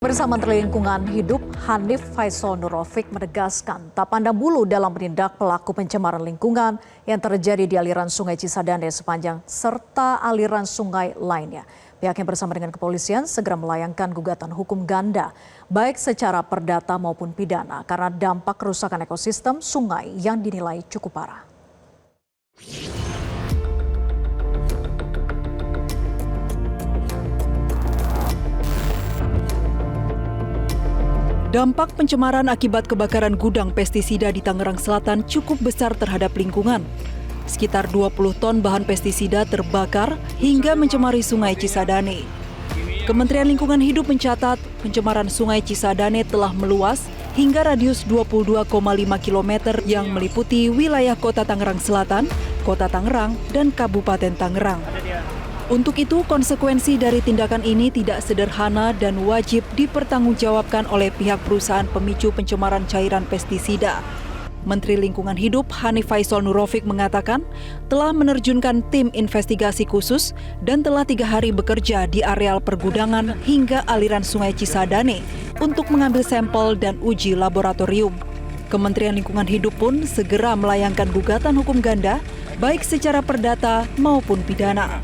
Bersama Menteri Lingkungan Hidup Hanif Faisal Nurofik menegaskan tak pandang bulu dalam menindak pelaku pencemaran lingkungan yang terjadi di aliran Sungai Cisadane sepanjang serta aliran sungai lainnya. Pihaknya bersama dengan kepolisian segera melayangkan gugatan hukum ganda baik secara perdata maupun pidana karena dampak kerusakan ekosistem sungai yang dinilai cukup parah. Dampak pencemaran akibat kebakaran gudang pestisida di Tangerang Selatan cukup besar terhadap lingkungan. Sekitar 20 ton bahan pestisida terbakar hingga mencemari Sungai Cisadane. Kementerian Lingkungan Hidup mencatat pencemaran Sungai Cisadane telah meluas hingga radius 22,5 km yang meliputi wilayah Kota Tangerang Selatan, Kota Tangerang, dan Kabupaten Tangerang. Untuk itu, konsekuensi dari tindakan ini tidak sederhana dan wajib dipertanggungjawabkan oleh pihak perusahaan pemicu pencemaran cairan pestisida. Menteri Lingkungan Hidup Hanif Faisal Nurofik mengatakan telah menerjunkan tim investigasi khusus dan telah 3 hari bekerja di areal pergudangan hingga aliran Sungai Cisadane untuk mengambil sampel dan uji laboratorium. Kementerian Lingkungan Hidup pun segera melayangkan gugatan hukum ganda baik secara perdata maupun pidana.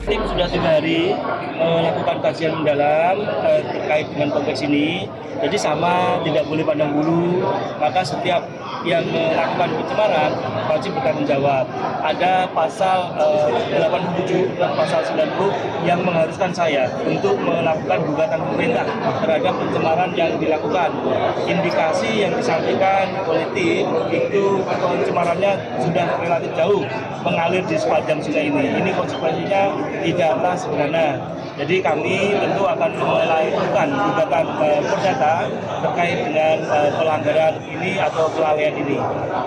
Tim sudah 3 hari melakukan kajian mendalam terkait dengan kompleks ini. Jadi sama, tidak boleh pandang bulu, maka setiap yang melakukan pencemaran wajib bertanggung jawab. Ada pasal 87 dan pasal 90 yang mengharuskan saya untuk melakukan gugatan pemerintah terhadap pencemaran yang dilakukan. Indikasi yang disampaikan oleh tim itu pencemarannya sudah relatif jauh mengalir di sepanjang sungai ini. Ini konsekuensinya tidaklah sederhana. Jadi kami tentu akan melakukan gugatan perdata terkait dengan pelanggaran ini atau kelalaian ini.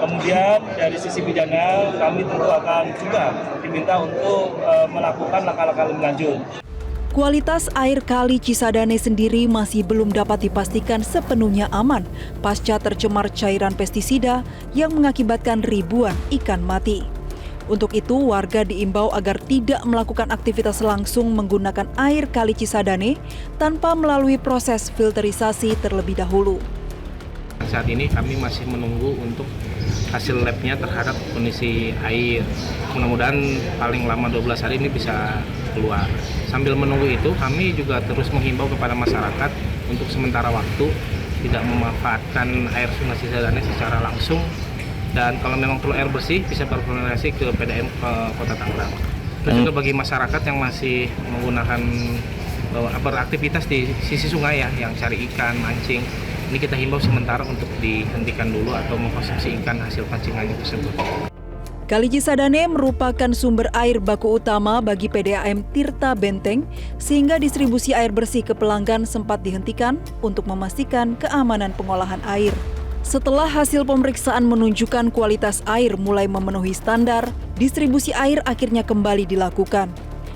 Kemudian dari sisi pidana kami tentu akan juga diminta untuk melakukan langkah-langkah lebih lanjut. Kualitas air Kali Cisadane sendiri masih belum dapat dipastikan sepenuhnya aman pasca tercemar cairan pestisida yang mengakibatkan ribuan ikan mati. Untuk itu, warga diimbau agar tidak melakukan aktivitas langsung menggunakan air Kali Cisadane tanpa melalui proses filterisasi terlebih dahulu. Saat ini kami masih menunggu untuk hasil labnya terhadap kondisi air. Mudah-mudahan paling lama 12 hari ini bisa keluar. Sambil menunggu itu, kami juga terus menghimbau kepada masyarakat untuk sementara waktu tidak memanfaatkan air Sungai Cisadane secara langsung. Dan kalau memang perlu air bersih, bisa berkoordinasi ke PDAM Kota Tangerang. Terus juga bagi masyarakat yang masih menggunakan beraktivitas di sisi sungai ya, yang cari ikan, mancing, ini kita himbau sementara untuk dihentikan dulu atau mengkonsumsi ikan hasil pancingannya tersebut. Kali Cisadane merupakan sumber air baku utama bagi PDAM Tirta Benteng, sehingga distribusi air bersih ke pelanggan sempat dihentikan untuk memastikan keamanan pengolahan air. Setelah hasil pemeriksaan menunjukkan kualitas air mulai memenuhi standar, distribusi air akhirnya kembali dilakukan.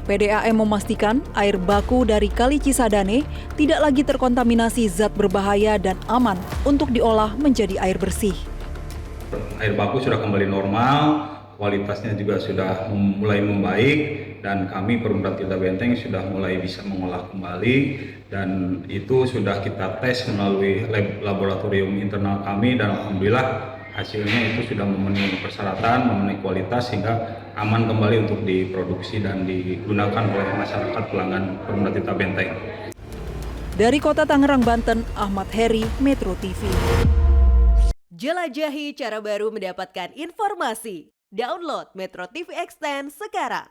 PDAM memastikan air baku dari Kali Cisadane tidak lagi terkontaminasi zat berbahaya dan aman untuk diolah menjadi air bersih. Air baku sudah kembali normal, kualitasnya juga sudah mulai membaik, dan kami Perumda Tirta Benteng sudah mulai bisa mengolah kembali, dan itu sudah kita tes melalui laboratorium internal kami, dan alhamdulillah hasilnya itu sudah memenuhi persyaratan, memenuhi kualitas sehingga aman kembali untuk diproduksi dan digunakan oleh masyarakat pelanggan Perumda Tirta Benteng. Dari Kota Tangerang, Banten, Ahmad Heri, Metro TV. Jelajahi cara baru mendapatkan informasi. Download Metro TV Extend sekarang.